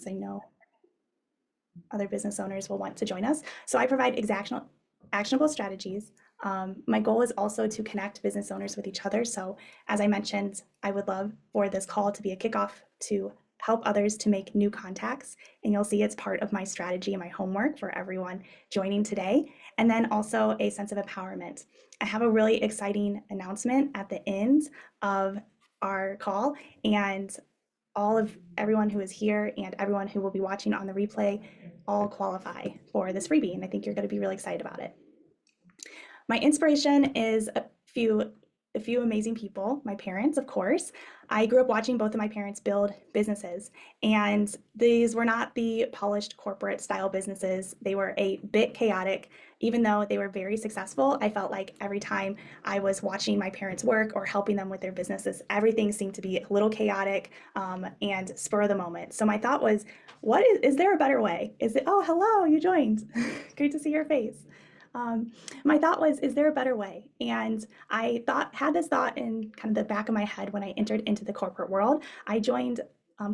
because I know other business owners will want to join us. So I provide actionable strategies. My goal is also to connect business owners with each other. So, as I mentioned, I would love for this call to be a kickoff to help others to make new contacts. And you'll see it's part of my strategy and my homework for everyone joining today. And then also a sense of empowerment. I have a really exciting announcement at the end of our call, and all of everyone who is here and everyone who will be watching on the replay all qualify for this freebie, and I think you're going to be really excited about it. My inspiration is a few amazing people. My parents, of course. I grew up watching both of my parents build businesses, and these were not the polished corporate style businesses. They were a bit chaotic. Even though they were very successful, I felt like every time I was watching my parents work or helping them with their businesses, everything seemed to be a little chaotic and spur of the moment. So my thought was, is there a better way? Is it, oh, hello, you joined. Great to see your face. My thought was, is there a better way? And had this thought in kind of the back of my head when I entered into the corporate world. I joined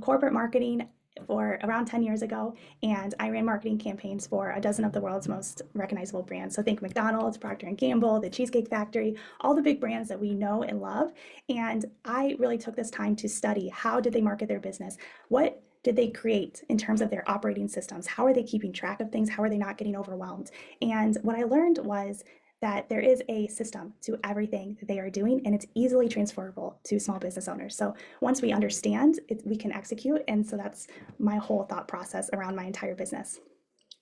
corporate marketing for around 10 years ago, and I ran marketing campaigns for a dozen of the world's most recognizable brands. So think McDonald's, Procter & Gamble, the Cheesecake Factory, all the big brands that we know and love. And I really took this time to study, how did they market their business? What did they create in terms of their operating systems? How are they keeping track of things? How are they not getting overwhelmed? And what I learned was that there is a system to everything that they are doing, and it's easily transferable to small business owners. So once we understand it, we can execute. And so that's my whole thought process around my entire business.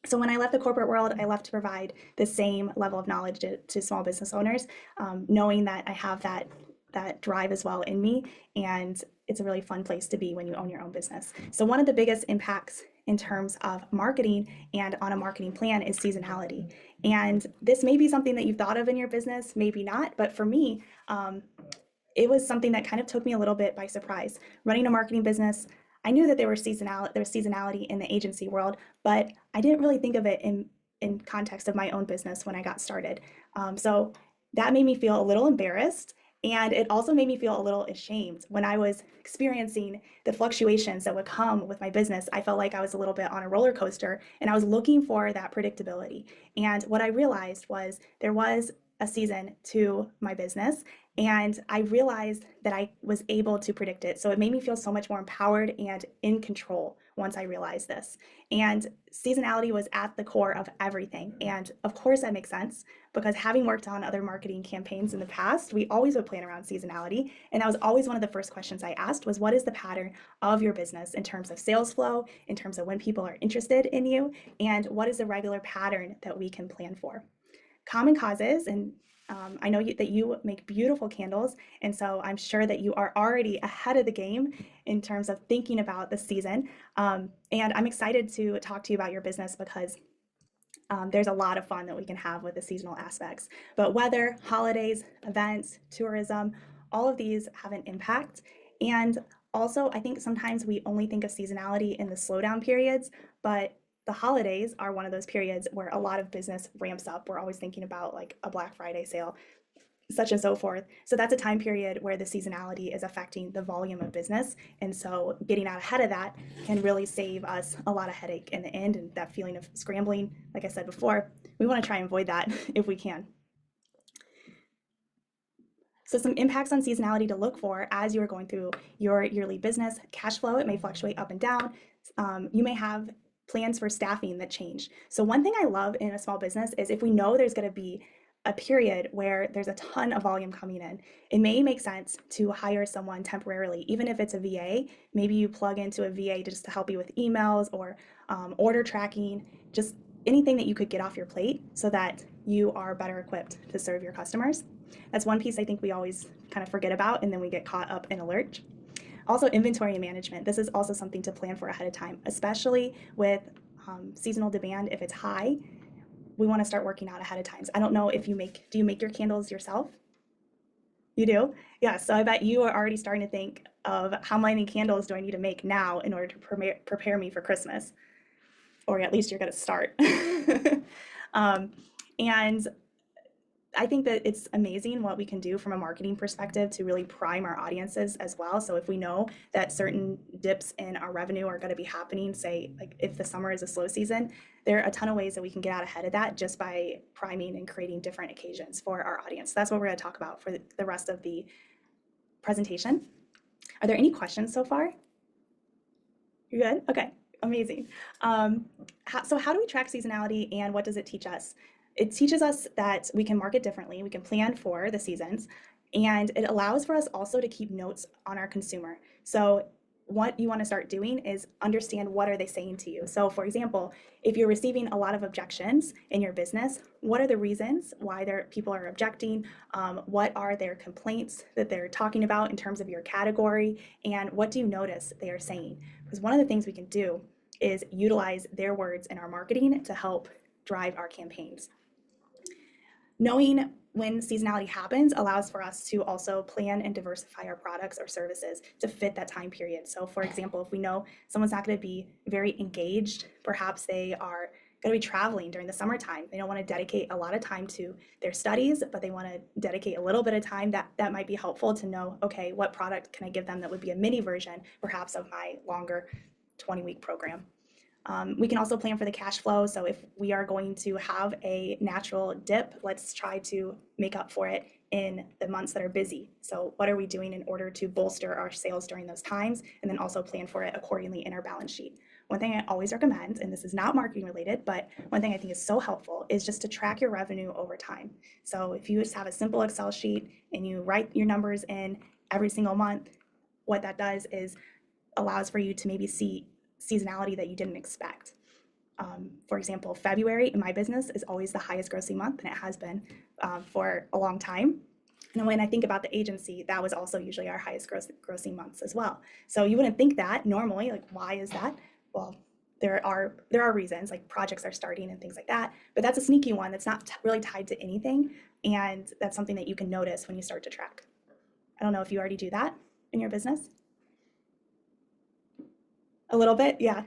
So when I left the corporate world, I left to provide the same level of knowledge to small business owners, knowing that I have that drive as well in me, and it's a really fun place to be when you own your own business. So one of the biggest impacts in terms of marketing and on a marketing plan is seasonality. And this may be something that you've thought of in your business, maybe not, but for me, it was something that kind of took me a little bit by surprise. Running a marketing business, I knew that there was seasonality in the agency world, but I didn't really think of it in context of my own business when I got started. So that made me feel a little embarrassed. And it also made me feel a little ashamed when I was experiencing the fluctuations that would come with my business. I felt like I was a little bit on a roller coaster, and I was looking for that predictability. And what I realized was there was a season to my business, and I realized that I was able to predict it. So it made me feel so much more empowered and in control once I realized this. And seasonality was at the core of everything. And of course, that makes sense because having worked on other marketing campaigns in the past, we always would plan around seasonality. And that was always one of the first questions I asked was, what is the pattern of your business in terms of sales flow, in terms of when people are interested in you, and what is the regular pattern that we can plan for? Common causes, and I know that you make beautiful candles, and so I'm sure that you are already ahead of the game in terms of thinking about the season. And I'm excited to talk to you about your business because there's a lot of fun that we can have with the seasonal aspects. But weather, holidays, events, tourism, all of these have an impact. And also, I think sometimes we only think of seasonality in the slowdown periods, but the holidays are one of those periods where a lot of business ramps up. We're always thinking about like a Black Friday sale, such and so forth. So that's a time period where the seasonality is affecting the volume of business. And so getting out ahead of that can really save us a lot of headache in the end and that feeling of scrambling. Like I said before, we want to try and avoid that if we can. So some impacts on seasonality to look for as you are going through your yearly business. Cash flow, it may fluctuate up and down. You may have plans for staffing that change. So one thing I love in a small business is if we know there's going to be a period where there's a ton of volume coming in, it may make sense to hire someone temporarily, even if it's a VA. Maybe you plug into a VA just to help you with emails or order tracking, just anything that you could get off your plate so that you are better equipped to serve your customers. That's one piece I think we always kind of forget about, and then we get caught up in a lurch. Also, inventory management. This is also something to plan for ahead of time, especially with seasonal demand. If it's high, we want to start working out ahead of time. I don't know if do you make your candles yourself? You do? Yeah, so I bet you are already starting to think of how many candles do I need to make now in order to prepare me for Christmas? Or at least you're going to start. And I think that it's amazing what we can do from a marketing perspective to really prime our audiences as well. So if we know that certain dips in our revenue are going to be happening, say like if the summer is a slow season, there are a ton of ways that we can get out ahead of that just by priming and creating different occasions for our audience. That's what we're going to talk about for the rest of the presentation. Are there any questions so far? You're good? Okay, amazing. So how do we track seasonality and what does it teach us? It teaches us that we can market differently, we can plan for the seasons, and it allows for us also to keep notes on our consumer. So what you want to start doing is understand what are they saying to you. So for example, if you're receiving a lot of objections in your business, what are the reasons why people are objecting? What are their complaints that they're talking about in terms of your category? And what do you notice they are saying? Because one of the things we can do is utilize their words in our marketing to help drive our campaigns. Knowing when seasonality happens allows for us to also plan and diversify our products or services to fit that time period. So for example, if we know someone's not going to be very engaged, perhaps they are going to be traveling during the summertime. They don't want to dedicate a lot of time to their studies, but they want to dedicate a little bit of time. That might be helpful to know, okay, what product can I give them that would be a mini version, perhaps, of my longer 20-week program. We can also plan for the cash flow. So if we are going to have a natural dip, let's try to make up for it in the months that are busy. So what are we doing in order to bolster our sales during those times, and then also plan for it accordingly in our balance sheet. One thing I always recommend, and this is not marketing related, but one thing I think is so helpful is just to track your revenue over time. So if you just have a simple Excel sheet and you write your numbers in every single month, what that does is allows for you to maybe see seasonality that you didn't expect. For example, February in my business is always the highest grossing month, and it has been for a long time. And when I think about the agency, that was also usually our highest grossing months as well. So you wouldn't think that normally, like, why is that? Well, there are reasons, like projects are starting and things like that, but that's a sneaky one that's not really tied to anything, and that's something that you can notice when you start to track. I don't know if you already do that in your business. A little bit, yeah.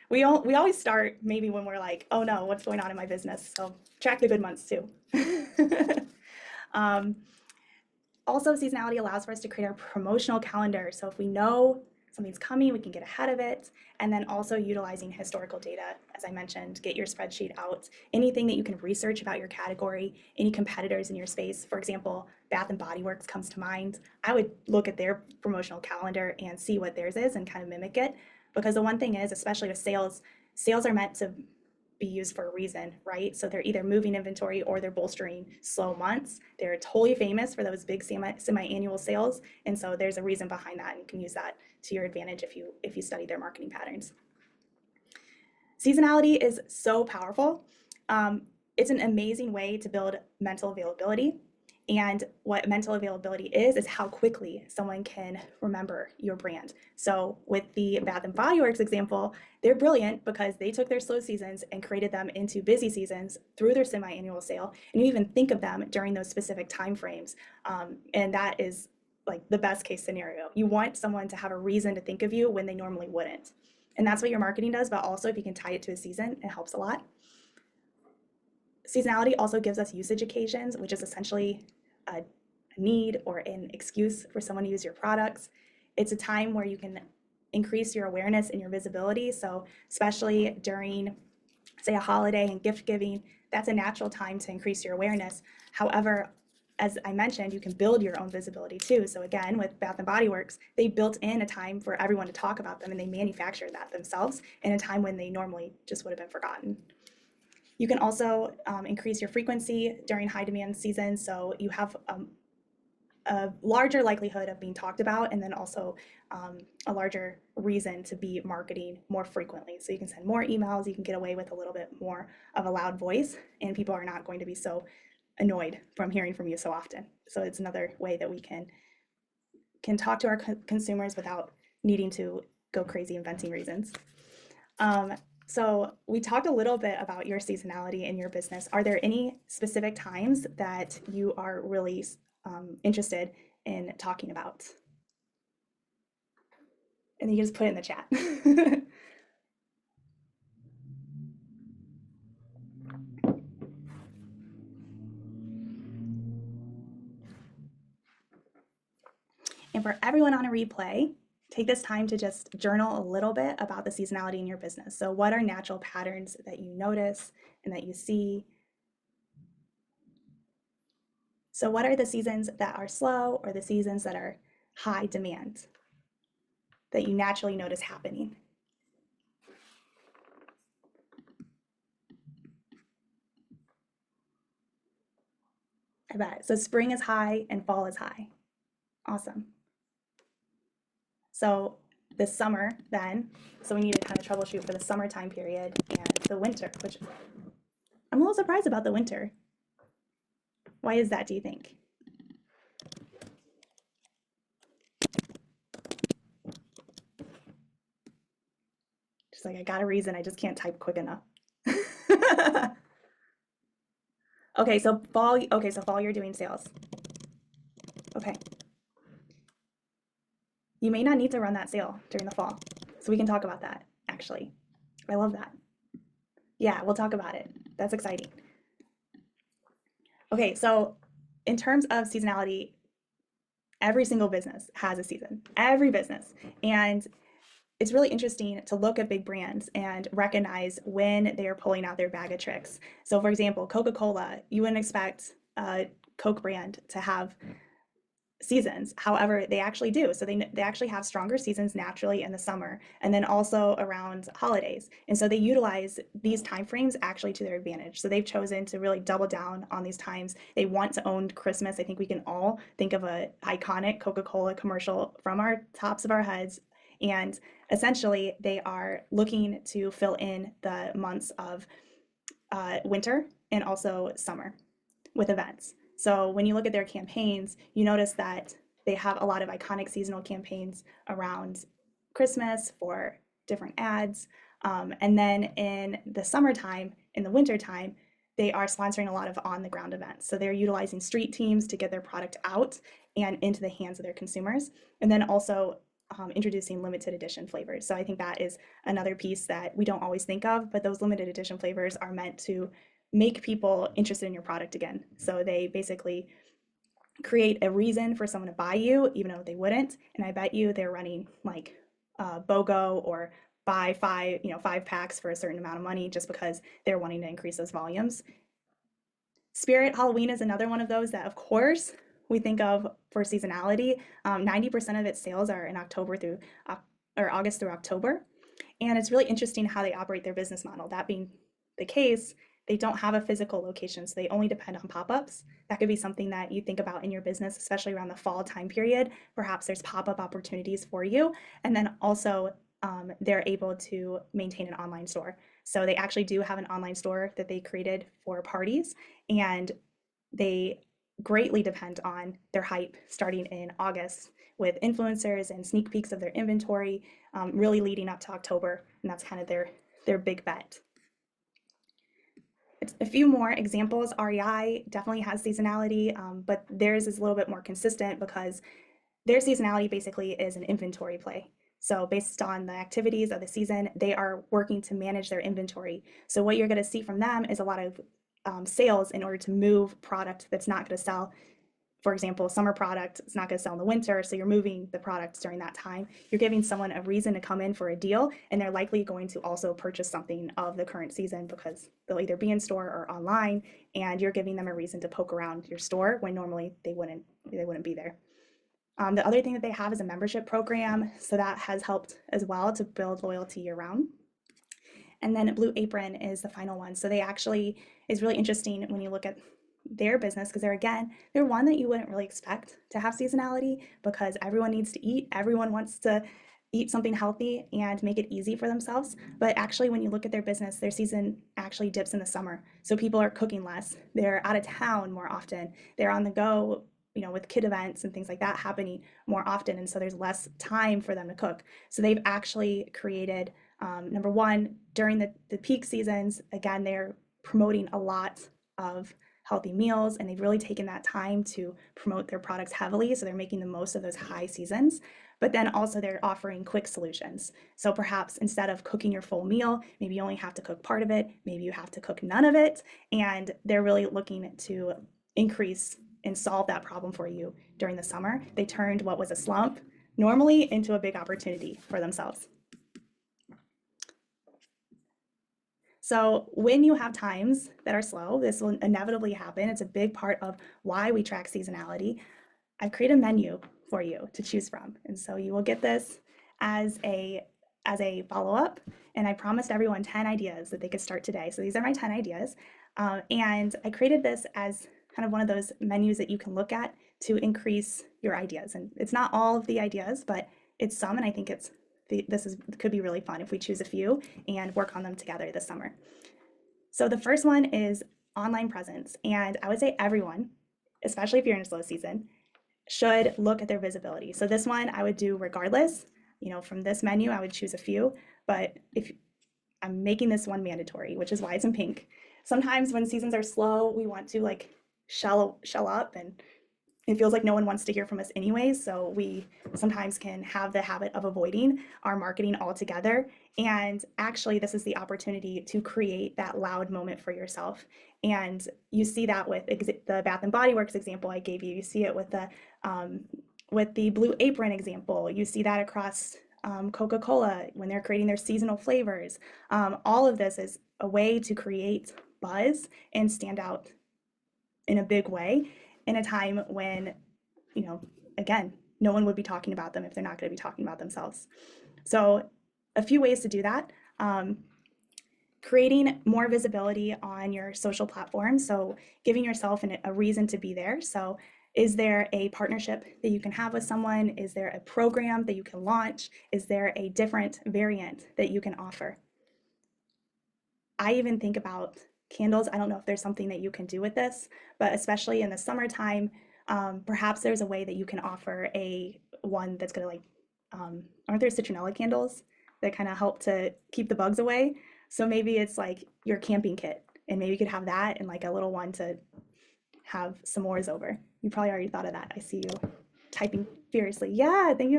We always start maybe when we're like, oh no, what's going on in my business? So track the good months too. Also, seasonality allows for us to create our promotional calendar. So if we know something's coming, we can get ahead of it. And then also utilizing historical data, as I mentioned, get your spreadsheet out. Anything that you can research about your category, any competitors in your space. For example, Bath and Body Works comes to mind. I would look at their promotional calendar and see what theirs is and kind of mimic it. Because the one thing is, especially with sales are meant to be used for a reason, right? So they're either moving inventory or they're bolstering slow months. They're totally famous for those big semi-annual sales. And so there's a reason behind that, and you can use that to your advantage if you study their marketing patterns. Seasonality is so powerful. It's an amazing way to build mental availability. And what mental availability is how quickly someone can remember your brand. So with the Bath and Body Works example, they're brilliant because they took their slow seasons and created them into busy seasons through their semi-annual sale. And you even think of them during those specific time frames. And that is like the best case scenario. You want someone to have a reason to think of you when they normally wouldn't. And that's what your marketing does, but also if you can tie it to a season, it helps a lot. Seasonality also gives us usage occasions, which is essentially a need or an excuse for someone to use your products. It's a time where you can increase your awareness and your visibility. So especially during, say, a holiday and gift giving, that's a natural time to increase your awareness. However, as I mentioned, you can build your own visibility too. So again, with Bath and Body Works, they built in a time for everyone to talk about them, and they manufactured that themselves in a time when they normally just would have been forgotten. You can also increase your frequency during high demand seasons, so you have a larger likelihood of being talked about, and then also a larger reason to be marketing more frequently. So you can send more emails, you can get away with a little bit more of a loud voice, and people are not going to be so annoyed from hearing from you so often. So it's another way that we can talk to our consumers without needing to go crazy inventing reasons. So we talked a little bit about your seasonality in your business. Are there any specific times that you are really interested in talking about? And you can just put it in the chat. And for everyone on a replay, take this time to just journal a little bit about the seasonality in your business. So what are natural patterns that you notice and that you see? So what are the seasons that are slow or the seasons that are high demand that you naturally notice happening? I bet. So spring is high and fall is high. Awesome. So the summer then, so we need to kind of troubleshoot for the summertime period and the winter, which I'm a little surprised about the winter. Why is that, do you think? Just like, I got a reason, I just can't type quick enough. Okay, so fall you're doing sales. Okay. You may not need to run that sale during the fall. So we can talk about that, actually. I love that. Yeah, we'll talk about it. That's exciting. Okay, so in terms of seasonality, every single business has a season, every business. And it's really interesting to look at big brands and recognize when they are pulling out their bag of tricks. So, for example, Coca-Cola, you wouldn't expect a Coke brand to have seasons. However, they actually do. So they actually have stronger seasons naturally in the summer and then also around holidays. And so they utilize these time frames actually to their advantage. So they've chosen to really double down on these times. They want to own Christmas. I think we can all think of an iconic Coca-Cola commercial from our tops of our heads. And essentially, they are looking to fill in the months of winter and also summer with events. So when you look at their campaigns, you notice that they have a lot of iconic seasonal campaigns around Christmas for different ads. And then in the summertime, in the wintertime, they are sponsoring a lot of on the ground events. So they're utilizing street teams to get their product out and into the hands of their consumers. And then also introducing limited edition flavors. So I think that is another piece that we don't always think of, but those limited edition flavors are meant to make people interested in your product again. So they basically create a reason for someone to buy you, even though they wouldn't. And I bet you they're running like BOGO or buy five packs for a certain amount of money just because they're wanting to increase those volumes. Spirit Halloween is another one of those that, of course, we think of for seasonality. 90% of its sales are in October through or August through October. And it's really interesting how they operate their business model. That being the case, they don't have a physical location, so they only depend on pop-ups. That could be something that you think about in your business, especially around the fall time period. Perhaps there's pop-up opportunities for you. And then also they're able to maintain an online store. So they actually do have an online store that they created for parties, and they greatly depend on their hype starting in August with influencers and sneak peeks of their inventory, really leading up to October. And that's kind of their big bet. A few more examples. REI definitely has seasonality, but theirs is a little bit more consistent because their seasonality basically is an inventory play. So based on the activities of the season, they are working to manage their inventory. So what you're going to see from them is a lot of sales in order to move product that's not going to sell. For example, summer product, it's not going to sell in the winter, so you're moving the product during that time. You're giving someone a reason to come in for a deal, and they're likely going to also purchase something of the current season because they'll either be in store or online, and you're giving them a reason to poke around your store when normally they wouldn't be there. The other thing that they have is a membership program, so that has helped as well to build loyalty year round. And then Blue Apron is the final one. So they actually is really interesting when you look at their business because they're one that you wouldn't really expect to have seasonality because everyone needs to eat. Everyone wants to eat something healthy and make it easy for themselves. But actually, when you look at their business, their season actually dips in the summer. So people are cooking less. They're out of town more often. They're on the go, with kid events and things like that happening more often. And so there's less time for them to cook. So they've actually created, number one, during the peak seasons, again, they're promoting a lot of healthy meals, and they've really taken that time to promote their products heavily. So they're making the most of those high seasons. But then also they're offering quick solutions. So perhaps instead of cooking your full meal, maybe you only have to cook part of it, maybe you have to cook none of it. And they're really looking to increase and solve that problem for you during the summer. They turned what was a slump normally into a big opportunity for themselves. So when you have times that are slow, this will inevitably happen. It's a big part of why we track seasonality. I've created a menu for you to choose from. And so you will get this as a follow-up. And I promised everyone 10 ideas that they could start today. So these are my 10 ideas. And I created this as kind of one of those menus that you can look at to increase your ideas. And it's not all of the ideas, but it's some, and I think could be really fun if we choose a few and work on them together this summer. So the first one is online presence. And I would say everyone, especially if you're in a slow season, should look at their visibility. So this one I would do regardless. From this menu, I would choose a few, but if I'm making this one mandatory, which is why it's in pink. Sometimes when seasons are slow, we want to shell up, and it feels like no one wants to hear from us anyways. So we sometimes can have the habit of avoiding our marketing altogether. And actually, this is the opportunity to create that loud moment for yourself. And you see that with the Bath and Body Works example I gave you. You see it with the Blue Apron example. You see that across Coca-Cola when they're creating their seasonal flavors. All of this is a way to create buzz and stand out in a big way in a time when, again, no one would be talking about them if they're not going to be talking about themselves. So a few ways to do that. Creating more visibility on your social platforms. So giving yourself a reason to be there. So is there a partnership that you can have with someone? Is there a program that you can launch? Is there a different variant that you can offer? I even think about candles. I don't know if there's something that you can do with this, but especially in the summertime, perhaps there's a way that you can offer one that's going to aren't there citronella candles that kind of help to keep the bugs away? So maybe it's like your camping kit, and maybe you could have that and a little one to have s'mores over. You probably already thought of that. I see you typing furiously. Yeah, I think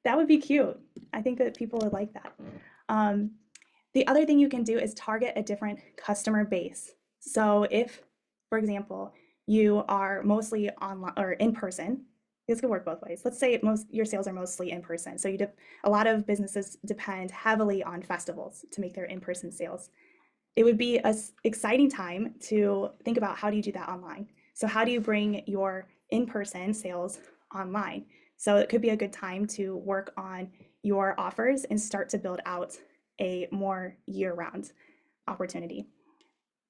that would be cute. I think that people would like that. The other thing you can do is target a different customer base. So if, for example, you are mostly online or in person, this could work both ways. Let's say your sales are mostly in person. So a lot of businesses depend heavily on festivals to make their in-person sales. It would be an exciting time to think about how do you do that online. So how do you bring your in-person sales online? So it could be a good time to work on your offers and start to build out a more year-round opportunity.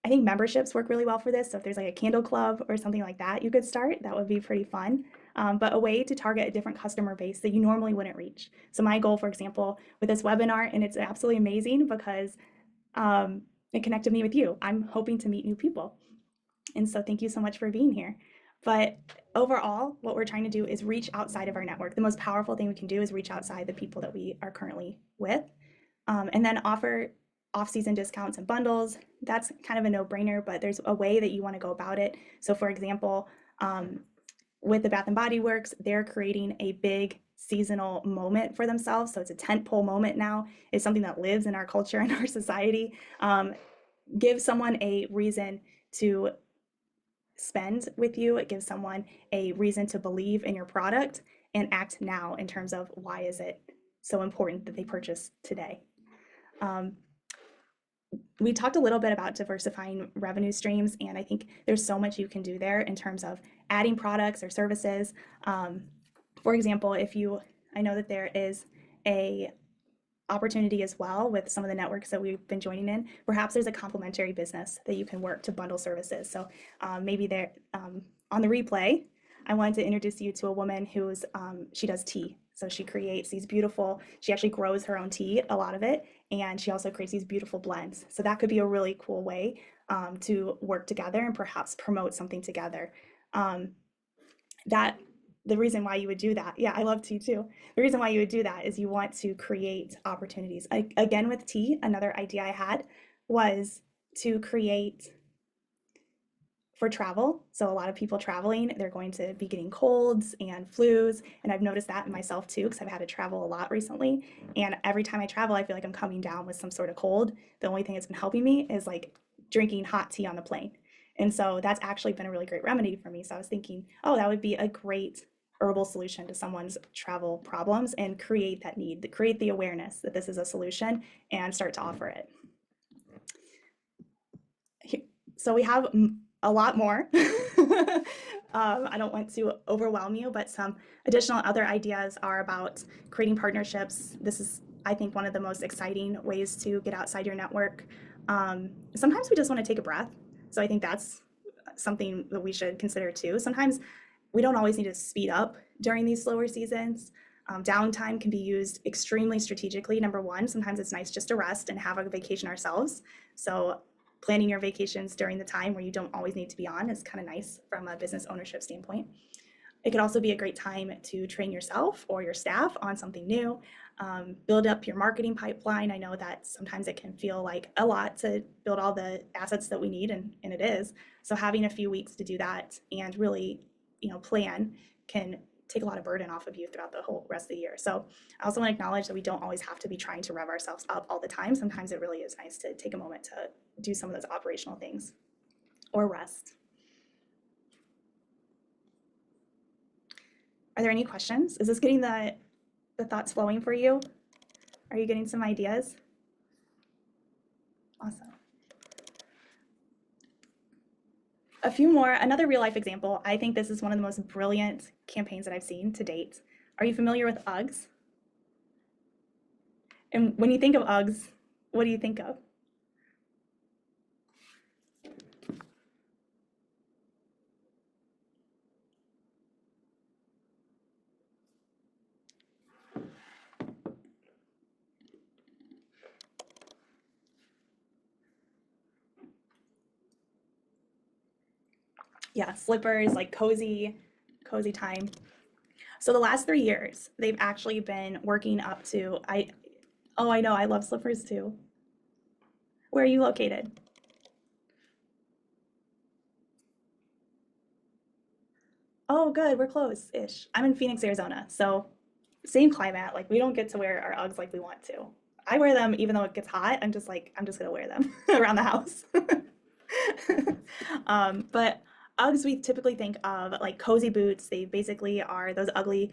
I think memberships work really well for this. So if there's a candle club or something like that you could start, that would be pretty fun. But a way to target a different customer base that you normally wouldn't reach. So my goal, for example, with this webinar, and it's absolutely amazing because it connected me with you. I'm hoping to meet new people. And so thank you so much for being here. But overall, what we're trying to do is reach outside of our network. The most powerful thing we can do is reach outside the people that we are currently with, and then offer off-season discounts and bundles. That's kind of a no-brainer, but there's a way that you want to go about it. So for example, with the Bath and Body Works, they're creating a big seasonal moment for themselves. So it's a tentpole moment now. It's something that lives in our culture and our society. Give someone a reason to spend with you. It gives someone a reason to believe in your product and act now in terms of why is it so important that they purchase today. We talked a little bit about diversifying revenue streams, and I think there's so much you can do there in terms of adding products or services. For example, I know that there is a opportunity as well with some of the networks that we've been joining in. Perhaps there's a complementary business that you can work to bundle services. So maybe there on the replay, I wanted to introduce you to a woman who's she does tea. So she creates these she actually grows her own tea, a lot of it, and she also creates these beautiful blends. So that could be a really cool way to work together and perhaps promote something together. The reason why you would do that, yeah, I love tea too. The reason why you would do that is you want to create opportunities. Again, with tea, another idea I had was to create for travel. So a lot of people traveling, they're going to be getting colds and flus. And I've noticed that in myself too, because I've had to travel a lot recently. And every time I travel, I feel like I'm coming down with some sort of cold. The only thing that's been helping me is drinking hot tea on the plane. And so that's actually been a really great remedy for me. So I was thinking, oh, that would be a great herbal solution to someone's travel problems and create that need, create the awareness that this is a solution and start to offer it. So we have a lot more. I don't want to overwhelm you, but some additional other ideas are about creating partnerships. This is, I think, one of the most exciting ways to get outside your network. Sometimes we just want to take a breath. So I think that's something that we should consider too. Sometimes we don't always need to speed up during these slower seasons. Downtime can be used extremely strategically. Number one, sometimes it's nice just to rest and have a vacation ourselves. So planning your vacations during the time where you don't always need to be on is kind of nice from a business ownership standpoint. It could also be a great time to train yourself or your staff on something new, build up your marketing pipeline. I know that sometimes it can feel like a lot to build all the assets that we need, and it is. So having a few weeks to do that and really, plan can take a lot of burden off of you throughout the whole rest of the year. So I also want to acknowledge that we don't always have to be trying to rev ourselves up all the time. Sometimes it really is nice to take a moment to do some of those operational things or rest. Are there any questions? Is this getting the thoughts flowing for you? Are you getting some ideas? Awesome. A few more, another real life example. I think this is one of the most brilliant campaigns that I've seen to date. Are you familiar with Uggs? And when you think of Uggs, what do you think of? Yeah, slippers, like cozy time. So the last 3 years, they've actually been working up to I know, I love slippers too. Where are you located? Oh, good, we're close-ish. I'm in Phoenix, Arizona. So same climate. Like we don't get to wear our Uggs like we want to. I wear them even though it gets hot. I'm just gonna wear them around the house. But Uggs, we typically think of like cozy boots. They basically are those ugly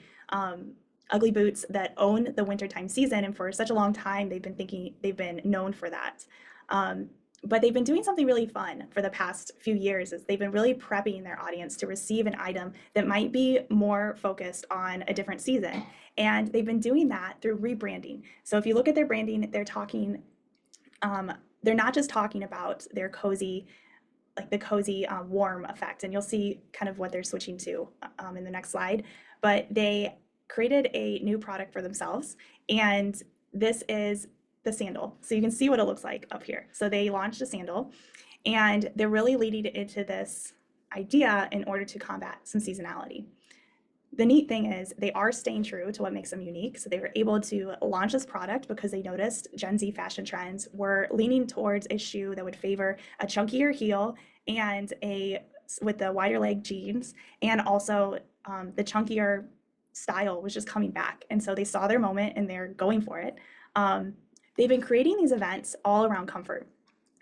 boots that own the wintertime season. And for such a long time, they've been known for that. Um, but they've been doing something really fun for the past few years is they've been really prepping their audience to receive an item that might be more focused on a different season. And they've been doing that through rebranding. So if you look at their branding, um, they're not just talking about their cozy, like the cozy warm effect, and you'll see kind of what they're switching to in the next slide. But they created a new product for themselves, and this is the sandal. So you can see what it looks like up here. So they launched a sandal, and they're really leading into this idea in order to combat some seasonality. The neat thing is they are staying true to what makes them unique. So they were able to launch this product because they noticed Gen Z fashion trends were leaning towards a shoe that would favor a chunkier heel and a with the wider leg jeans, and also the chunkier style was just coming back. And so they saw their moment and they're going for it. They've been creating these events all around comfort.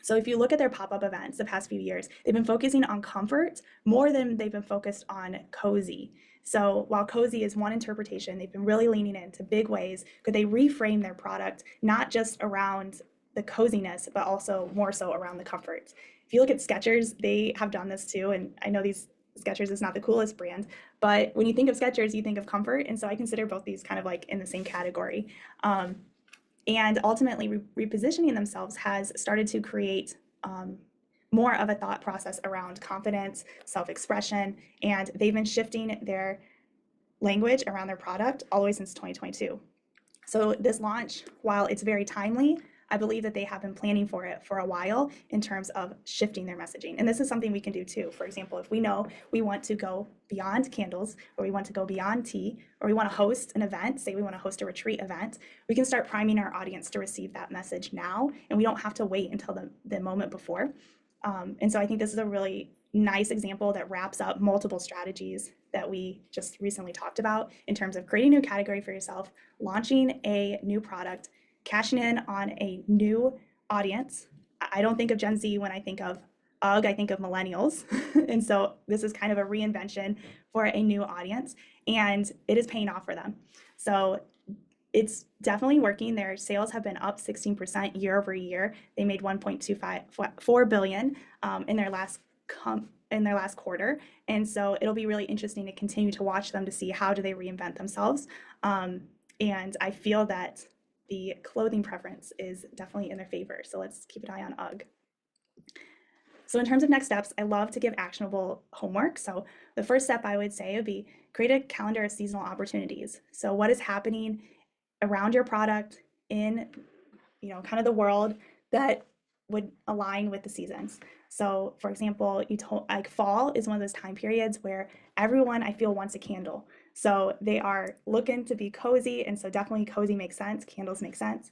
So if you look at their pop-up events the past few years, they've been focusing on comfort more than they've been focused on cozy. So while cozy is one interpretation, they've been really leaning into big ways. Could they reframe their product, not just around the coziness, but also more so around the comfort? If you look at Skechers, they have done this too. And I know these Skechers is not the coolest brand, but when you think of Skechers, you think of comfort. And so I consider both these kind of like in the same category. And ultimately, repositioning themselves has started to create more of a thought process around confidence, self-expression, and they've been shifting their language around their product all the way since 2022. So this launch, while it's very timely, I believe that they have been planning for it for a while in terms of shifting their messaging. And this is something we can do too. For example, if we know we want to go beyond candles, or we want to go beyond tea, or we want to host an event, say we want to host a retreat event, we can start priming our audience to receive that message now, and we don't have to wait until the moment before. And so I think this is a really nice example that wraps up multiple strategies that we just recently talked about in terms of creating a new category for yourself, launching a new product, cashing in on a new audience. I don't think of Gen Z when I think of UGG, I think of millennials. And so this is kind of a reinvention for a new audience, and it is paying off for them. So it's definitely working. Their sales have been up 16% year over year. They made 1.254 billion in their last quarter, and so it'll be really interesting to continue to watch them to see how do they reinvent themselves. And I feel that the clothing preference is definitely in their favor. So let's keep an eye on UGG. So in terms of next steps, I love to give actionable homework. So the first step I would say would be create a calendar of seasonal opportunities. So what is happening around your product in, kind of the world that would align with the seasons. So for example, like fall is one of those time periods where everyone I feel wants a candle. So they are looking to be cozy, and so definitely cozy makes sense, candles make sense.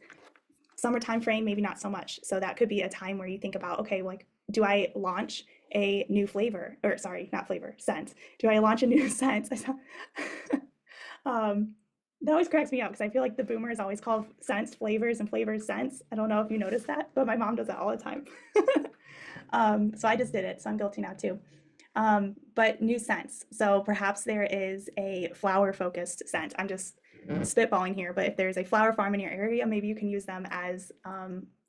Summer time frame, maybe not so much. So that could be a time where you think about, okay, like, do I launch a new flavor, or sorry, not flavor, scent? Do I launch a new scent? That always cracks me up because I feel like the boomers always call scents flavors and flavors scents. I don't know if you noticed that, but my mom does that all the time. So I just did it, so I'm guilty now too. But new scents. So perhaps there is a flower-focused scent. I'm just spitballing here, but if there's a flower farm in your area, maybe you can use them as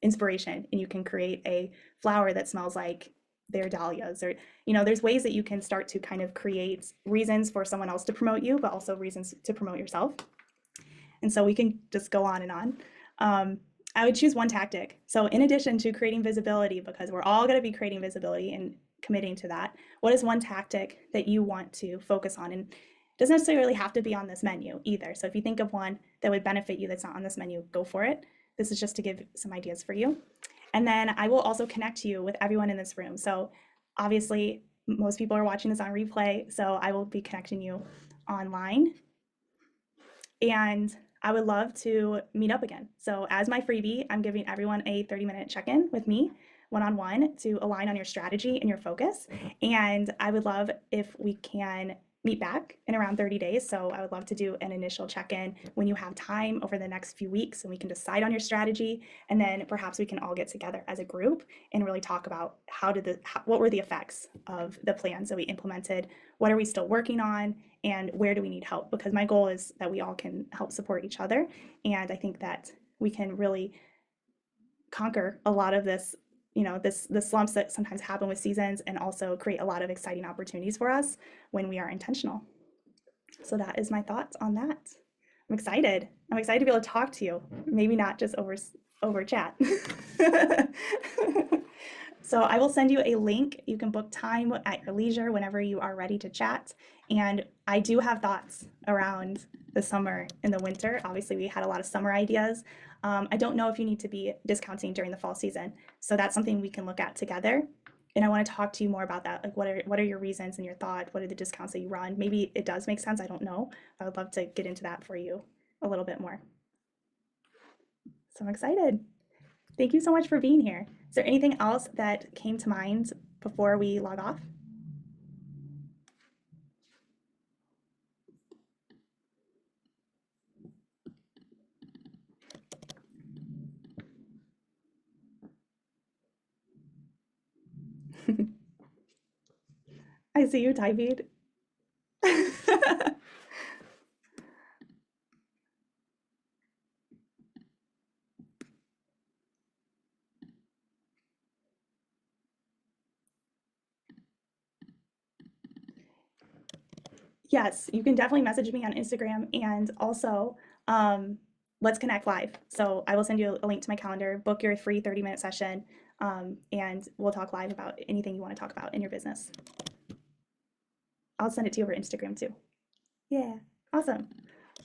inspiration, and you can create a flower that smells like their dahlias, or there's ways that you can start to kind of create reasons for someone else to promote you, but also reasons to promote yourself. And so we can just go on and on. I would choose one tactic. So in addition to creating visibility, because we're all going to be creating visibility and committing to that, what is one tactic that you want to focus on? And it doesn't necessarily have to be on this menu either. So if you think of one that would benefit you that's not on this menu, go for it. This is just to give some ideas for you. And then I will also connect you with everyone in this room. So obviously, most people are watching this on replay, so I will be connecting you online. And I would love to meet up again. So as my freebie, I'm giving everyone a 30-minute check-in with me, one-on-one, to align on your strategy and your focus. And I would love if we can meet back in around 30 days. So I would love to do an initial check-in when you have time over the next few weeks, and we can decide on your strategy. And then perhaps we can all get together as a group and really talk about what were the effects of the plans that we implemented, what are we still working on, and where do we need help? Because my goal is that we all can help support each other. And I think that we can really conquer a lot of this, the slumps that sometimes happen with seasons, and also create a lot of exciting opportunities for us when we are intentional. So that is my thoughts on that. I'm excited. I'm excited to be able to talk to you, maybe not just over chat. So I will send you a link. You can book time at your leisure whenever you are ready to chat. And I do have thoughts around the summer and the winter. Obviously, we had a lot of summer ideas. I don't know if you need to be discounting during the fall season. So that's something we can look at together. And I want to talk to you more about that. Like, what are your reasons and your thought? What are the discounts that you run? Maybe it does make sense. I don't know. I would love to get into that for you a little bit more. So I'm excited. Thank you so much for being here. Is there anything else that came to mind before we log off? I see you typing. Yes, you can definitely message me on Instagram, and also let's connect live. So I will send you a link to my calendar, book your free 30-minute session, and we'll talk live about anything you want to talk about in your business. I'll send it to you over Instagram too. Yeah, awesome.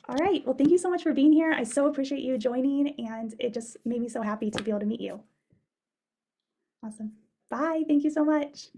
All right, well, thank you so much for being here. I so appreciate you joining, and it just made me so happy to be able to meet you. Awesome. Bye, thank you so much.